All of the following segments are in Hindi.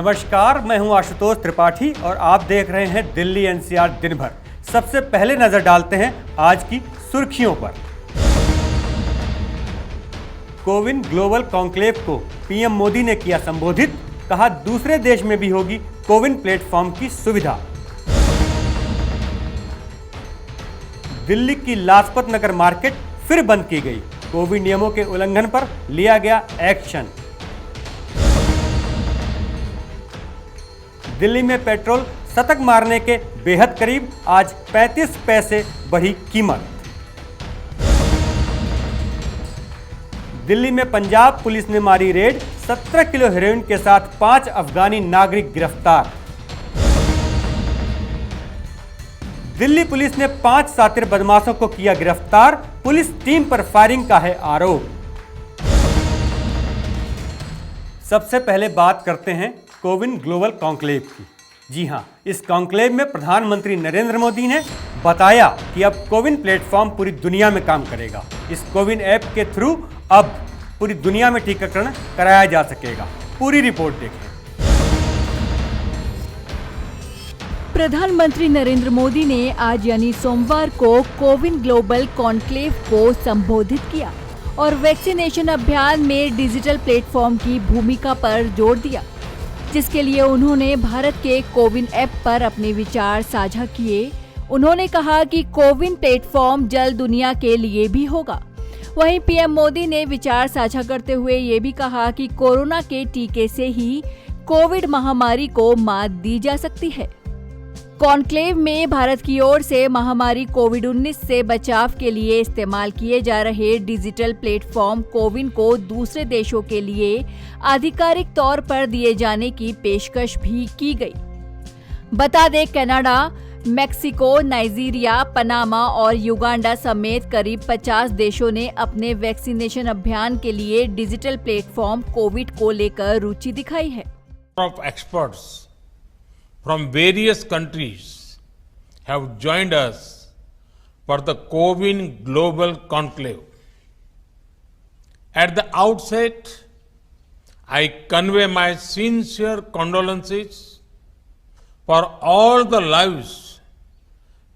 नमस्कार, मैं हूं आशुतोष त्रिपाठी और आप देख रहे हैं दिल्ली एनसीआर दिन भर। सबसे पहले नजर डालते हैं आज की सुर्खियों पर। कोविन ग्लोबल कॉन्क्लेव को पीएम मोदी ने किया संबोधित, कहा दूसरे देश में भी होगी कोविन प्लेटफॉर्म की सुविधा। दिल्ली की लाजपत नगर मार्केट फिर बंद की गई, कोविड नियमों के उल्लंघन पर लिया गया एक्शन। दिल्ली में पेट्रोल शतक मारने के बेहद करीब, आज 35 पैसे बढ़ी कीमत। दिल्ली में पंजाब पुलिस ने मारी रेड, 17 किलो हेरोइन के साथ 5 अफगानी नागरिक गिरफ्तार। दिल्ली पुलिस ने 5 शातिर बदमाशों को किया गिरफ्तार, पुलिस टीम पर फायरिंग का है आरोप। सबसे पहले बात करते हैं कोविन ग्लोबल कॉन्क्लेव की। जी हां, इस कॉन्क्लेव में प्रधानमंत्री नरेंद्र मोदी ने बताया कि अब कोविन प्लेटफॉर्म पूरी दुनिया में काम करेगा। इस कोविन ऐप के थ्रू अब पूरी दुनिया में टीकाकरण कराया जा सकेगा। पूरी रिपोर्ट देखें। प्रधानमंत्री नरेंद्र मोदी ने आज यानी सोमवार को कोविन ग्लोबल कॉन्क्लेव को संबोधित किया और वैक्सीनेशन अभियान में डिजिटल प्लेटफॉर्म की भूमिका पर जोर दिया, जिसके लिए उन्होंने भारत के कोविन ऐप पर अपने विचार साझा किए। उन्होंने कहा कि कोविन प्लेटफॉर्म जल्द दुनिया के लिए भी होगा। वहीं पीएम मोदी ने विचार साझा करते हुए ये भी कहा कि कोरोना के टीके से ही कोविड महामारी को मात दी जा सकती है। कॉन्क्लेव में भारत की ओर से महामारी कोविड-19 से बचाव के लिए इस्तेमाल किए जा रहे डिजिटल प्लेटफॉर्म कोविन को दूसरे देशों के लिए आधिकारिक तौर पर दिए जाने की पेशकश भी की गई। बता दें, कनाडा, मेक्सिको, नाइजीरिया, पनामा और युगांडा समेत करीब 50 देशों ने अपने वैक्सीनेशन अभियान के लिए डिजिटल प्लेटफॉर्म कोविड को लेकर रुचि दिखाई है। From various countries have joined us for the Covin Global Conclave. At the outset, I convey my sincere condolences for all the lives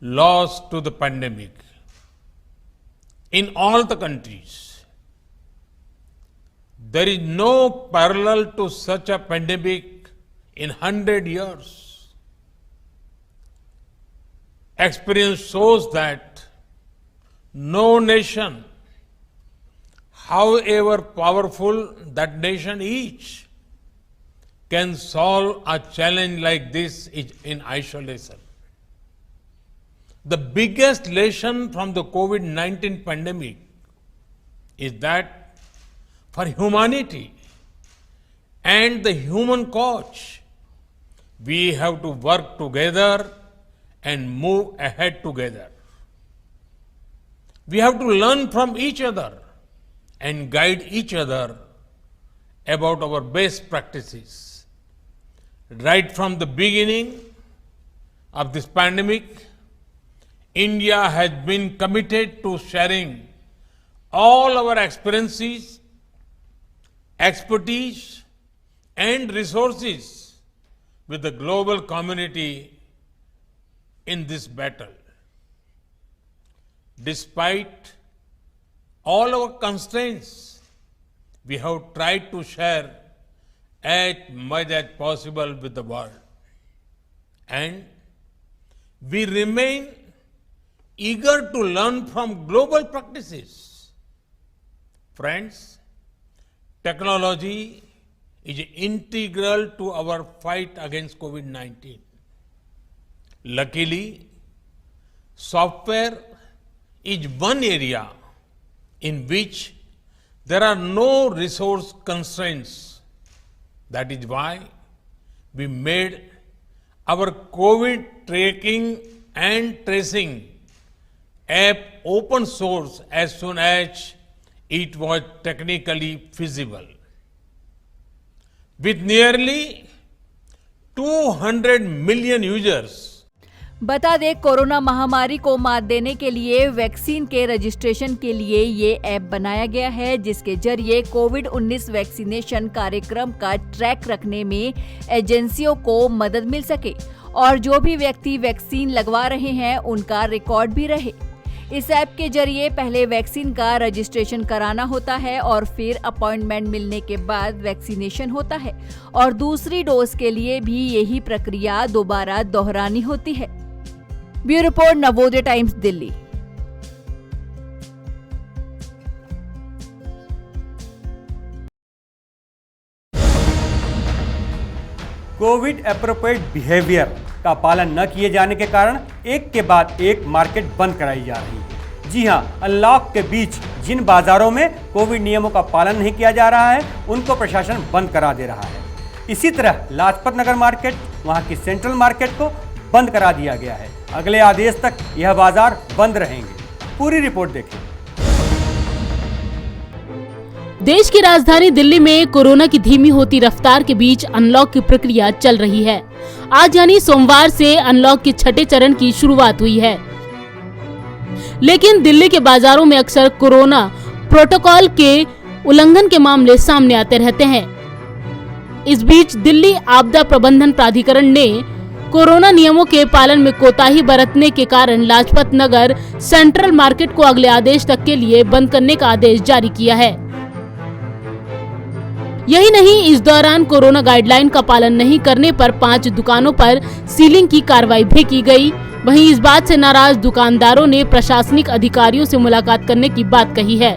lost to the pandemic in all the countries. There is no parallel to such a pandemic in 100 years. Experience shows that no nation, however powerful that nation is, can solve a challenge like this in isolation. The biggest lesson from the COVID-19 pandemic is that for humanity and the human cause, we have to work together and move ahead together. We have to learn from each other and guide each other about our best practices. Right from the beginning of this pandemic, India has been committed to sharing all our experiences, expertise, and resources with the global community in this battle. Despite all our constraints, we have tried to share as much as possible with the world. And we remain eager to learn from global practices. Friends, technology is integral to our fight against COVID-19. Luckily, software is one area in which there are no resource constraints. That is why we made our COVID tracking and tracing app open source as soon as it was technically feasible. With nearly 200 million users, बता दें, कोरोना महामारी को मात देने के लिए वैक्सीन के रजिस्ट्रेशन के लिए ये ऐप बनाया गया है, जिसके जरिए कोविड-19 वैक्सीनेशन कार्यक्रम का ट्रैक रखने में एजेंसियों को मदद मिल सके और जो भी व्यक्ति वैक्सीन लगवा रहे हैं उनका रिकॉर्ड भी रहे। इस ऐप के जरिए पहले वैक्सीन का रजिस्ट्रेशन कराना होता है और फिर अपॉइंटमेंट मिलने के बाद वैक्सीनेशन होता है और दूसरी डोज के लिए भी यही प्रक्रिया दोबारा दोहरानी होती है। Bureau report, Navodaya times, Delhi. Covid appropriate behaviour का पालन न किए जाने के कारण एक के बाद एक मार्केट बंद कराई जा रही है। जी हां, अनलॉक के बीच जिन बाजारों में कोविड नियमों का पालन नहीं किया जा रहा है उनको प्रशासन बंद करा दे रहा है। इसी तरह लाजपत नगर मार्केट, वहां की सेंट्रल मार्केट को बंद करा दिया गया है। अगले आदेश तक यह बाजार बंद रहेंगे। पूरी रिपोर्ट देखें। देश की राजधानी दिल्ली में कोरोना की धीमी होती रफ्तार के बीच अनलॉक की प्रक्रिया चल रही है। आज यानी सोमवार से अनलॉक के छठे चरण की शुरुआत हुई है, लेकिन दिल्ली के बाजारों में अक्सर कोरोना प्रोटोकॉल के उल्लंघन के मामले सामने आते रहते हैं। इस बीच दिल्ली आपदा प्रबंधन प्राधिकरण ने कोरोना नियमों के पालन में कोताही बरतने के कारण लाजपत नगर सेंट्रल मार्केट को अगले आदेश तक के लिए बंद करने का आदेश जारी किया है। यही नहीं, इस दौरान कोरोना गाइडलाइन का पालन नहीं करने पर 5 दुकानों पर सीलिंग की कार्रवाई भी की गई। वहीं इस बात से नाराज दुकानदारों ने प्रशासनिक अधिकारियों से मुलाकात करने की बात कही है।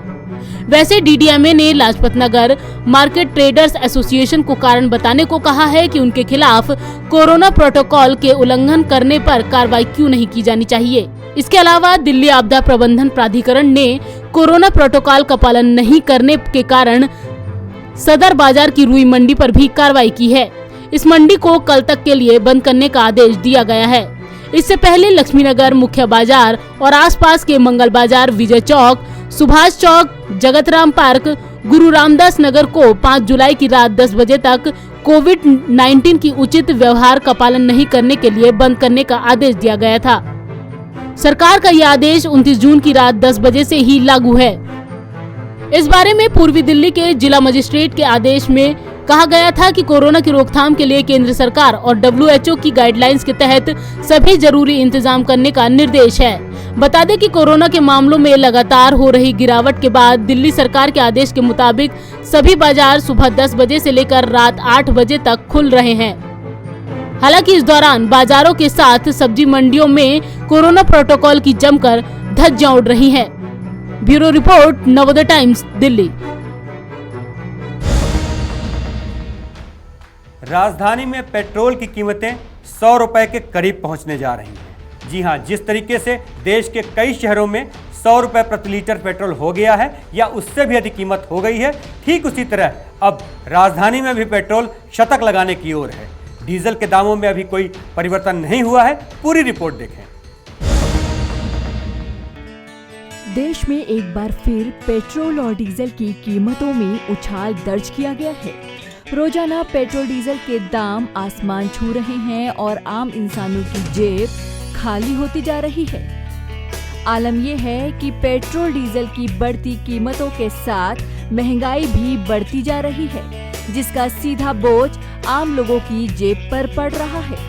वैसे डीडीएमए ने Lajpat Nagar market traders association को कारण बताने को कहा है कि उनके खिलाफ कोरोना प्रोटोकॉल के उल्लंघन करने पर कार्रवाई क्यों नहीं की जानी चाहिए। इसके अलावा दिल्ली आपदा प्रबंधन प्राधिकरण ने कोरोना प्रोटोकॉल का पालन नहीं करने के कारण सदर बाजार की रुई मंडी पर भी कार्रवाई की है। इस मंडी को कल तक के लिए बंद करने का आदेश दिया गया है। इससे पहले लक्ष्मीनगर मुख्य बाजार और आसपास के मंगल बाजार, विजय चौक, सुभाष चौक, जगतराम पार्क, गुरु रामदास नगर को 5 जुलाई की रात 10 बजे तक कोविड-19 की उचित व्यवहार का पालन नहीं करने के लिए बंद करने का आदेश दिया गया था। सरकार का यह आदेश 29 जून की रात 10 बजे से ही लागू है। इस बारे में पूर्वी दिल्ली के जिला मजिस्ट्रेट के आदेश में कहा गया था कि कोरोना की रोकथाम के लिए केंद्र सरकार और WHO की गाइडलाइंस के तहत सभी जरूरी इंतजाम करने का निर्देश है। बता दें कि कोरोना के मामलों में लगातार हो रही गिरावट के बाद दिल्ली सरकार के आदेश के मुताबिक सभी बाजार सुबह 10 बजे से लेकर रात 8 बजे तक खुल रहे हैं। हालांकि इस दौरान बाजारों के साथ सब्जी मंडियों में कोरोना प्रोटोकॉल की जमकर धज्जियां उड़ रही हैं। Bureau report, Navodaya times, Delhi. राजधानी में पेट्रोल की कीमतें 100 रुपए के करीब पहुंचने जा रही हैं। जी हां, जिस तरीके से देश के कई शहरों में 100 रुपए प्रति लीटर पेट्रोल हो गया है या उससे भी अधिक कीमत हो गई है, ठीक उसी तरह अब राजधानी में भी पेट्रोल शतक लगाने की ओर है। डीजल के दामों में अभी कोई परिवर्तन नहीं हुआ है। पूरी रिपोर्ट देखें। देश में एक बार फिर पेट्रोल और डीजल की कीमतों में उछाल दर्ज किया गया है। रोजाना पेट्रोल डीजल के दाम आसमान छू रहे हैं और आम इंसानों की जेब खाली होती जा रही है। आलम यह है कि पेट्रोल डीजल की बढ़ती कीमतों के साथ महंगाई भी बढ़ती जा रही है, जिसका सीधा बोझ आम लोगों की जेब पर पड़ रहा है।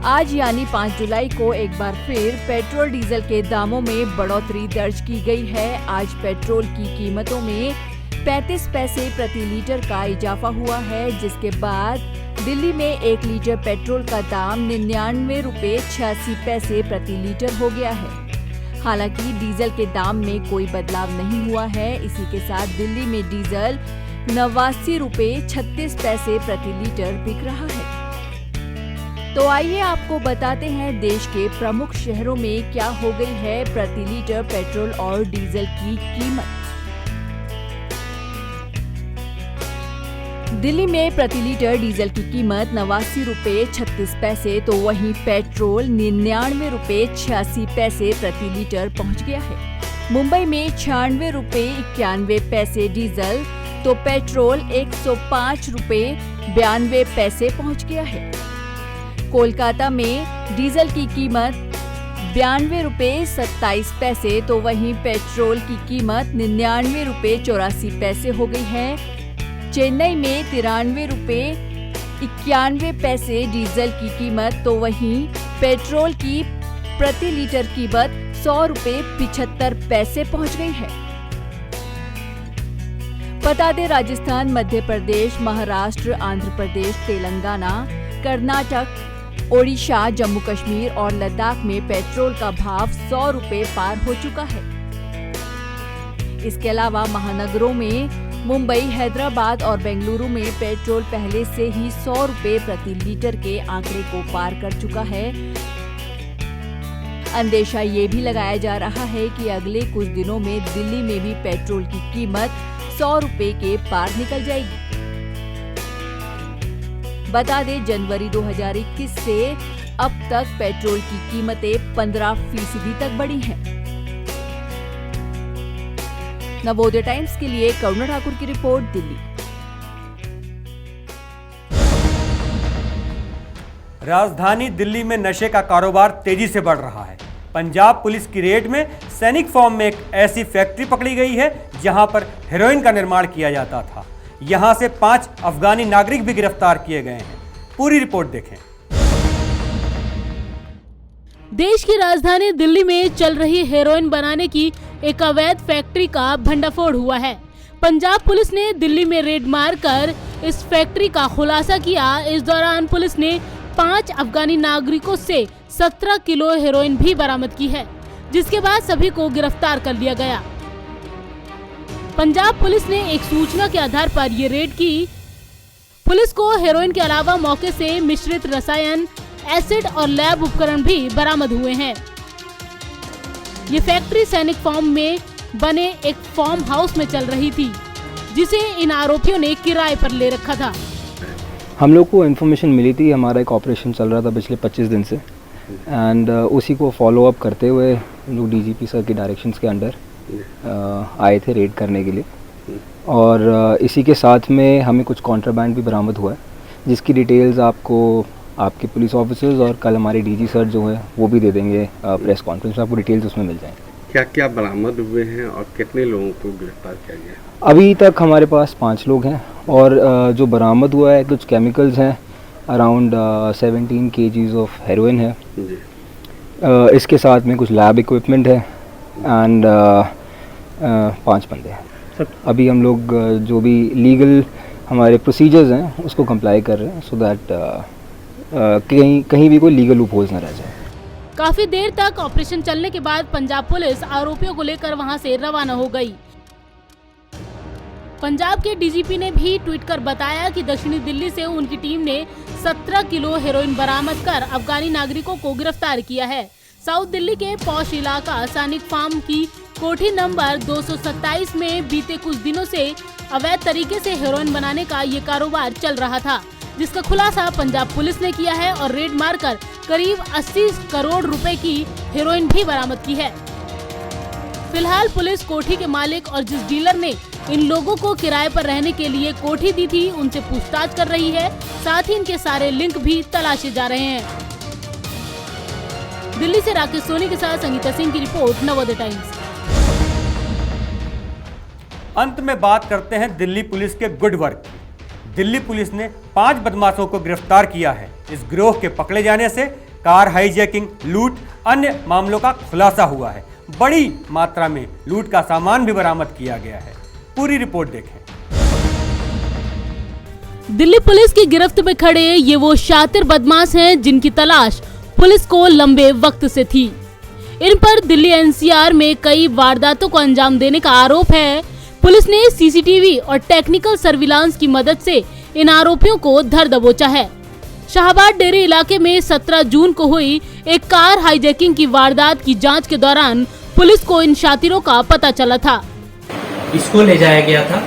आज यानी 5 जुलाई को एक बार फिर पेट्रोल डीजल के दामों में बढ़ोतरी दर्ज की गई है। आज पेट्रोल की कीमतों में 35 पैसे प्रति लीटर का इजाफा हुआ है, जिसके बाद दिल्ली में 1 लीटर पेट्रोल का दाम 99 रुपए 86 पैसे प्रति लीटर हो गया है। हालांकि डीजल के दाम में कोई बदलाव नहीं हुआ है। इसी के साथ दिल्ली में डीजल 89 रुपए 36 पैसे प्रति लीटर बिक रहा है। तो आइए आपको बताते हैं देश के प्रमुख शहरों में क्या हो गई है प्रति लीटर पेट्रोल और डीजल की कीमत। दिल्ली में प्रति लीटर डीजल की कीमत 89 रुपए 36 पैसे, तो वहीं पेट्रोल 99 रुपए 86 पैसे प्रति लीटर पहुंच गया है। मुंबई में 96 रुपए 91 पैसे डीजल, तो पेट्रोल 105 रुपए 92 पैसे पहुंच गया है। कोलकाता में डीजल की कीमत 92 रुपये 27 पैसे तो वहीं पेट्रोल की कीमत 99 रुपये 84 पैसे हो गई है। चेन्नई में 93 रुपये 91 पैसे डीजल की कीमत तो वहीं पेट्रोल की प्रति लीटर कीमत 100 रुपये 75 पैसे पहुंच गई है। बता दें, राजस्थान, मध्य प्रदेश, महाराष्ट्र, आंध्र प्रदेश, तेलंगाना, कर्नाटक, ओडिशा, जम्मू कश्मीर और लद्दाख में पेट्रोल का भाव 100 रुपये पार हो चुका है। इसके अलावा महानगरों में मुंबई, हैदराबाद और बेंगलुरु में पेट्रोल पहले से ही 100 रुपये प्रति लीटर के आंकड़े को पार कर चुका है। अंदेशा ये भी लगाया जा रहा है कि अगले कुछ दिनों में दिल्ली में भी पेट्रोल की कीमत 100 रुपये के पार निकल जाएगी। बता दें, जनवरी 2021 से अब तक पेट्रोल की कीमतें 15% तक बढ़ी हैं। नवोदय टाइम्स के लिए करुणा ठाकुर की रिपोर्ट, दिल्ली। राजधानी दिल्ली में नशे का कारोबार तेजी से बढ़ रहा है। पंजाब पुलिस की रेड में सैनिक फॉर्म में एक ऐसी फैक्ट्री पकड़ी गई है जहां पर हेरोइन का निर्माण किया जाता था। यहां से 5 अफगानी नागरिक भी गिरफ्तार किए गए हैं। पूरी रिपोर्ट देखें। देश की राजधानी दिल्ली में चल रही हेरोइन बनाने की एक अवैध फैक्ट्री का भंडाफोड़ हुआ है। पंजाब पुलिस ने दिल्ली में रेड मारकर इस फैक्ट्री का खुलासा किया। इस दौरान पुलिस ने 5 अफगानी नागरिकों से 17 किलो हेरोइन भी बरामद की है, जिसके बाद सभी को गिरफ्तार कर लिया गया। पंजाब पुलिस ने एक सूचना के आधार पर ये रेड की। पुलिस को हेरोइन के अलावा मौके से मिश्रित रसायन, एसिड और लैब उपकरण भी बरामद हुए हैं। ये फैक्ट्री सैनिक फॉर्म में बने एक फार्म हाउस में चल रही थी, जिसे इन आरोपियों ने किराए पर ले रखा था। हम लोग को इन्फॉर्मेशन मिली थी, हमारा एक ऑपरेशन चल रहा था पिछले 25 दिन से एंड उसी को फॉलो अप करते हुए लोग डीजीपी सर के डायरेक्शंस के अंडर आए थे रेड करने के लिए। और इसी के साथ में हमें कुछ कॉन्ट्राबैंड भी बरामद हुआ है, जिसकी डिटेल्स आपको आपके पुलिस ऑफिसर्स और कल हमारे डीजी सर जो है वो भी दे देंगे प्रेस कॉन्फ्रेंस में, आपको डिटेल्स उसमें मिल जाएंगे। क्या क्या बरामद हुए हैं और कितने लोगों को गिरफ्तार किया गया? अभी तक हमारे पास 5 लोग हैं और जो बरामद हुआ है कुछ केमिकल्स हैं, अराउंड 17 kgs ऑफ हेरोइन है। इसके साथ में कुछ लैब इक्विपमेंट है एंड 5 बंदे हैं। अभी हम लोग जो भी लीगल हमारे प्रोसीजर्स हैं उसको कंप्लाई कर रहे हैं सो दैट कहीं भी कोई लीगल लूप होल्स ना रह जाए। काफी देर तक ऑपरेशन चलने के बाद पंजाब पुलिस आरोपियों को लेकर वहां से रवाना हो गई। पंजाब के डीजीपी ने भी ट्वीट कर बताया कि दक्षिणी दिल्ली से उनकी टीम ने 17 किलो हेरोइन बरामद कर अफगानी नागरिकों को गिरफ्तार किया है। साउथ दिल्ली के पॉश इलाका सैनिक फार्म की कोठी नंबर 227 में बीते कुछ दिनों से अवैध तरीके से हेरोइन बनाने का ये कारोबार चल रहा था, जिसका खुलासा पंजाब पुलिस ने किया है और रेड मारकर करीब 80 करोड़ रुपए की हेरोइन भी बरामद की है। फिलहाल पुलिस कोठी के मालिक और जिस डीलर ने इन लोगों को किराए पर रहने के लिए कोठी दी थी उनसे पूछताछ कर रही है। साथ ही इनके सारे लिंक भी तलाशे जा रहे हैं। दिल्ली से राकेश सोनी के साथ संगीता सिंह की रिपोर्ट, नवोदय टाइम्स। अंत में बात करते हैं दिल्ली पुलिस के गुड वर्क की। दिल्ली पुलिस ने 5 बदमाशों को गिरफ्तार किया है। इस गिरोह के पकड़े जाने से कार हाईजैकिंग, लूट, अन्य मामलों का खुलासा हुआ है। बड़ी मात्रा में लूट का सामान भी बरामद किया गया है। पूरी रिपोर्ट देखें। दिल्ली पुलिस की गिरफ्त में खड़े ये वो शातिर बदमाश हैं जिनकी तलाश पुलिस को लंबे वक्त से थी। इन पर दिल्ली एनसीआर में कई वारदातों को अंजाम देने का आरोप है। पुलिस ने सीसीटीवी और टेक्निकल सर्विलांस की मदद से इन आरोपियों को धर दबोचा है। शाहबाद डेरी इलाके में 17 जून को हुई एक कार हाईजैकिंग की वारदात की जांच के दौरान पुलिस को इन शातिरों का पता चला था। इसको ले जाया गया था।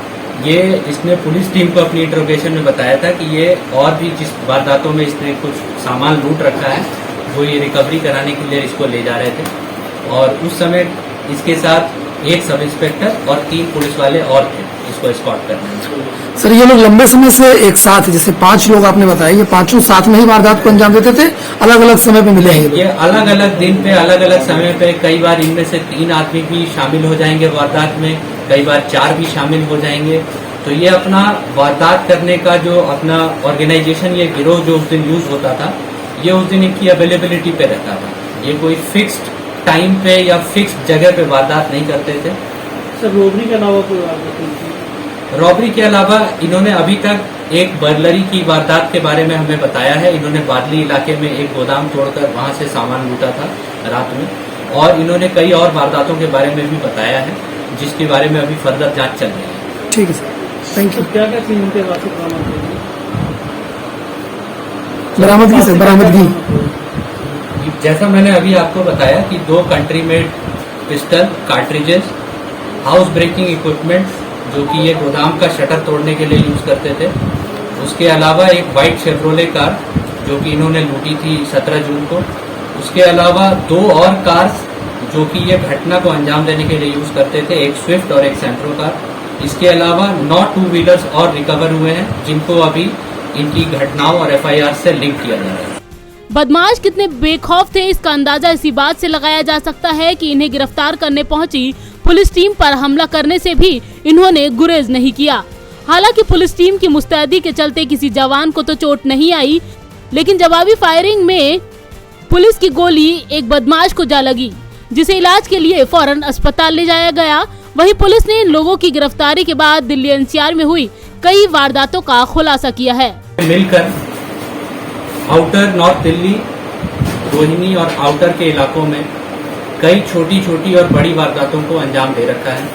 ये इसने पुलिस टीम को अपनी इंट्रोगेशन में बताया था कि ये और भी जिस वारदातों में इसने कुछ सामान लूट रखा है वो ये रिकवरी कराने के लिए इसको ले जा रहे थे। और उस समय इसके साथ एक सब इंस्पेक्टर और 3 पुलिस वाले और थे इसको एस्कॉर्ट करने में। सर ये लोग लंबे समय से एक साथ, जैसे 5 लोग आपने बताया, ये 5 साथ में ही वारदात को अंजाम देते थे, अलग अलग समय पे मिले हैं ये अलग अलग दिन पे अलग अलग समय पे, कई बार इनमें से 3 आदमी भी शामिल हो जाएंगे वारदात में, कई बार 4 भी शामिल हो जाएंगे। तो ये अपना वारदात करने का जो अपना ऑर्गेनाइजेशन, ये गिरोह जो उस दिन यूज होता था, ये उस दिन इनकी अवेलेबिलिटी पे रहता था। ये कोई फिक्स्ड टाइम पे या फिक्स्ड जगह पे वारदात नहीं करते थे। सर रॉबरी के अलावा कोई वारदात नहीं थी? रॉबरी के अलावा इन्होंने अभी तक एक बर्गलरी की वारदात के बारे में हमें बताया है। इन्होंने बादली इलाके में एक गोदाम तोड़कर वहां से सामान लूटा था रात में, और इन्होंने कई और वारदातों के बारे में भी बताया है, जिसके बारे में अभी फर्दर जांच चल रही है। ठीक है सर, थैंक यू। क्या क्या चीज उनके पास से बरामद हुई? बरामदगी सर, बरामदगी जैसा मैंने अभी आपको बताया कि 2 country made pistol, cartridges, house breaking equipments जो कि ये गोदाम का शटर तोड़ने के लिए यूज करते थे। उसके अलावा एक वाइट शेवरोले कार जो कि इन्होंने लूटी थी 17 जून को। उसके अलावा 2 और कार्स जो कि ये घटना को अंजाम देने के लिए यूज करते थे, एक स्विफ्ट और एक सेंट्रो कार। इसके अलावा 9 2 व्हीलर्स और रिकवर हुए हैं, जिनको अभी इनकी घटनाओं और FIR से लिंक किया जा रहा है। बदमाश कितने बेखौफ थे इसका अंदाजा इसी बात से लगाया जा सकता है कि इन्हें गिरफ्तार करने पहुंची पुलिस टीम पर हमला करने से भी इन्होंने गुरेज नहीं किया। हालांकि पुलिस टीम की मुस्तैदी के चलते किसी जवान को तो चोट नहीं आई, लेकिन जवाबी फायरिंग में पुलिस की गोली एक बदमाश को जा लगी, जिसे इलाज के लिए फौरन अस्पताल ले जाया गया। वहीं पुलिस ने इन लोगों की गिरफ्तारी के बाद दिल्ली NCR में हुई कई वारदातों का खुलासा किया है। मिलकर आउटर नॉर्थ दिल्ली, रोहिणी और आउटर के इलाकों में कई छोटी छोटी और बड़ी वारदातों को अंजाम दे रखा है।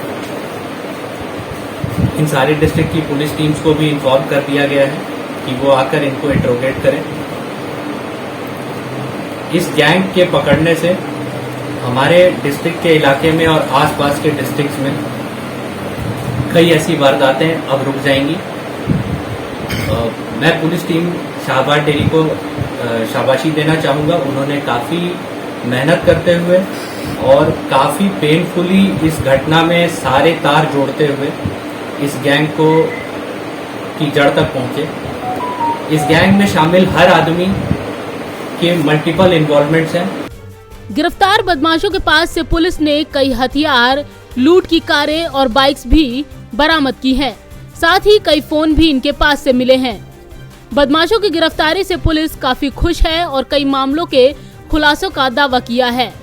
इन सारे डिस्ट्रिक्ट की पुलिस टीम्स को भी इन्फॉर्म कर दिया गया है कि वो आकर इनको इंट्रोगेट करें। इस गैंग के पकड़ने से हमारे डिस्ट्रिक्ट के इलाके में और आसपास के डिस्ट्रिक्ट्स में कई ऐसी वारदातें अब रुक जाएंगी। मैं पुलिस टीम शाहबाद डेयरी को शाबाशी देना चाहूँगा। उन्होंने काफ़ी मेहनत करते हुए और काफ़ी पेनफुली इस घटना में सारे तार जोड़ते हुए इस गैंग को की जड़ तक पहुँचे। इस गैंग में शामिल हर आदमी के मल्टीपल इन्वॉल्वमेंट्स हैं। गिरफ्तार बदमाशों के पास से पुलिस ने कई हथियार, लूट की कारें और बाइक्स भी बरामद की हैं। साथ ही कई फोन भी इनके पास से मिले हैं। बदमाशों की गिरफ्तारी से पुलिस काफी खुश है और कई मामलों के खुलासों का दावा किया है।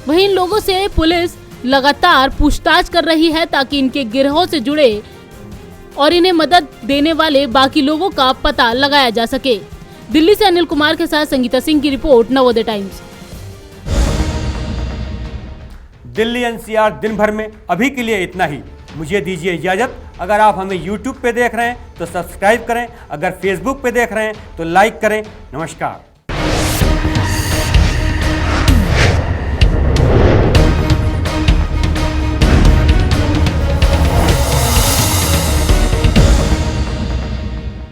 वहीं इन लोगों से पुलिस लगातार पूछताछ कर रही है ताकि इनके गिरोह से जुड़े और इन्हें मदद देने वाले बाकी लोगों का पता लगाया जा सके। दिल्ली से अनिल कुमार के साथ संगीता सिंह की report, Navodaya times. Delhi NCR दिन भर में अभी के लिए इतना ही। मुझे दीजिए इजाजत। अगर आप हमें YouTube पे देख रहे हैं तो सब्सक्राइब करें, अगर Facebook पे देख रहे हैं तो लाइक करें। नमस्कार।